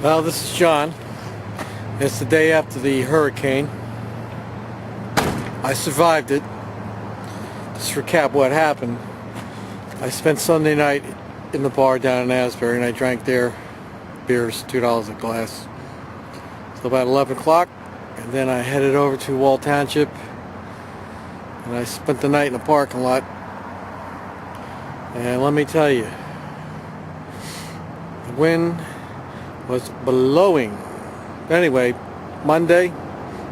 Well, this is John. It's the day after the hurricane. I survived it. Just to recap what happened. I spent Sunday night in the bar down in Asbury and I drank their beers, $2 a glass. So about 11 o'clock, and then I headed over to Wall Township and I spent the night in the parking lot. And let me tell you, the wind was blowing. Anyway, Monday,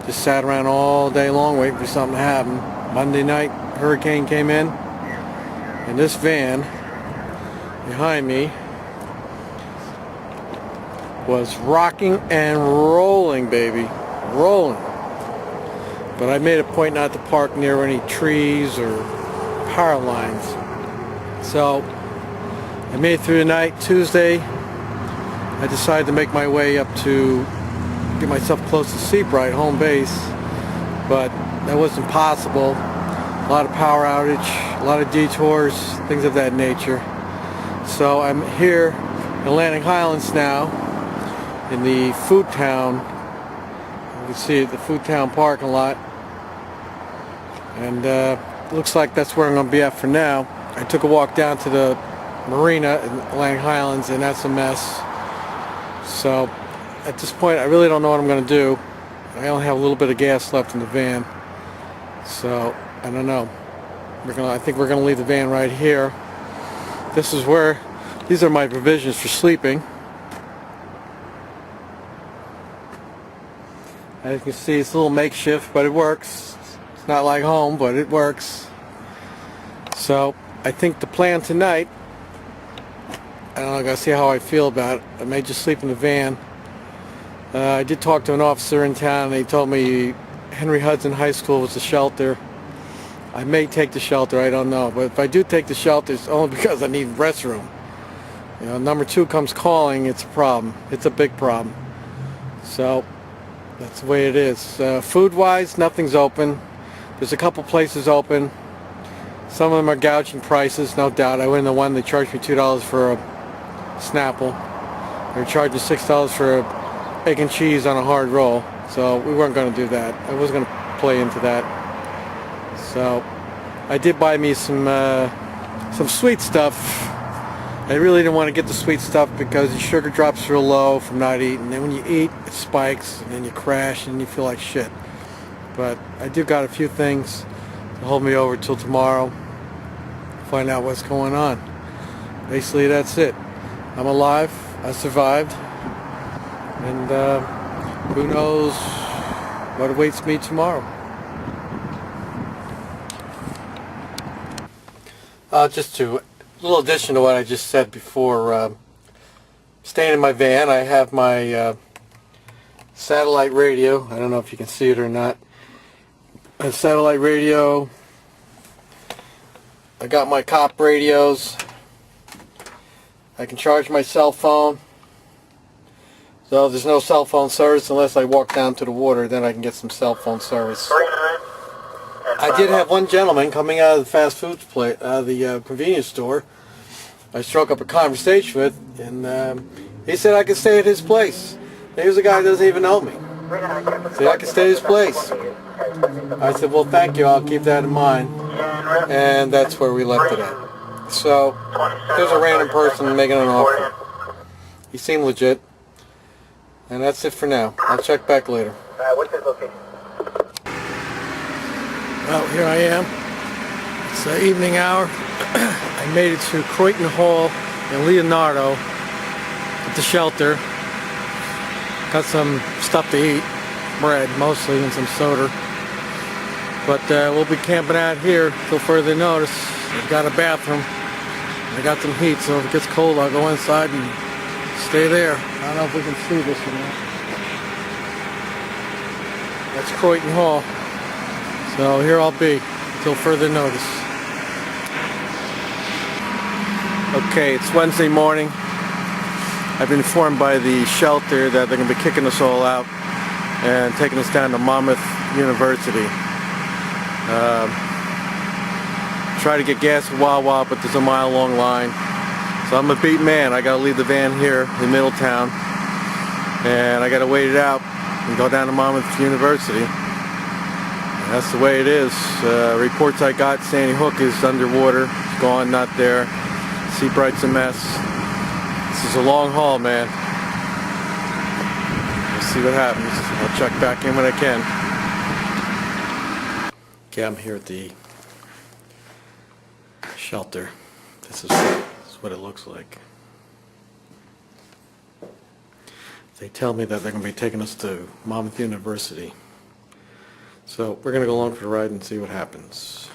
just sat around all day long waiting for something to happen. Monday night, hurricane came in, and this van behind me was rocking and rolling, baby, rolling. But I made a point not to park near any trees or power lines. So I made it through the night. Tuesday, I decided to make my way up to get myself close to Seabright, home base, but that wasn't possible. A lot of power outage, a lot of detours, things of that nature. So I'm here in Atlantic Highlands now, in the Food Town. You can see the Food Town parking lot, and looks like that's where I'm going to be at for now. I took a walk down to the marina in Atlantic Highlands, and that's a mess. So at this point I really don't know what I'm going to do. I only have a little bit of gas left in the van, so I don't know. I think we're going to leave the van right here. These are my provisions for sleeping. As you can see, it's a little makeshift, but it works. It's not like home, but it works. So I think the plan tonight, I don't know, I gotta see how I feel about it. I may just sleep in the van. I did talk to an officer in town and he told me Henry Hudson High School was the shelter. I may take the shelter, I don't know. But if I do take the shelter, it's only because I need restroom. You know, number 2 comes calling, it's a problem. It's a big problem. So that's the way it is. Food-wise, nothing's open. There's a couple places open. Some of them are gouging prices, no doubt. I went in the one that charged me $2 for a Snapple. They were charging $6 for a egg and cheese on a hard roll. So we weren't going to do that. I wasn't going to play into that. So I did buy me some sweet stuff. I really didn't want to get the sweet stuff because the sugar drops real low from not eating. And then when you eat, it spikes, and then you crash, and you feel like shit. But I do got a few things to hold me over till tomorrow. Find out what's going on. Basically, that's it. I'm alive. I survived. And who knows what awaits me tomorrow. Just a little addition to what I just said before. Staying in my van, I have my satellite radio. I don't know if you can see it or not. A satellite radio. I got my cop radios. I can charge my cell phone. So there's no cell phone service unless I walk down to the water, then I can get some cell phone service. I did have one gentleman coming out of the fast food place, the convenience store. I struck up a conversation with, and he said I could stay at his place. Here's a guy who doesn't even know me. He said I could stay at his place. I said, well, thank you, I'll keep that in mind. And that's where we left it at. So there's a random person making an offer. He seemed legit. And that's it for now. I'll check back later. What's his location? Well, here I am. It's the evening hour. I made it to Croydon Hall in Leonardo at the shelter. Got some stuff to eat. Bread, mostly, and some soda. But we'll be camping out here till further notice. I've got a bathroom. I got some heat, so if it gets cold, I'll go inside and stay there. I don't know if we can see this or not. That's Croydon Hall. So here I'll be till further notice. Okay, it's Wednesday morning. I've been informed by the shelter that they're going to be kicking us all out and taking us down to Monmouth University. Try to get gas at Wawa, but there's a mile-long line. So I'm a beat man. I got to leave the van here in Middletown and I got to wait it out and go down to Monmouth University. And that's the way it is. Reports I got, Sandy Hook is underwater. It's gone, not there. Seabright's a mess. This is a long haul, man. We'll see what happens. I'll check back in when I can. Okay, I'm here at the shelter. This is what it looks like. They tell me that they're going to be taking us to Monmouth University. So we're going to go along for the ride and see what happens.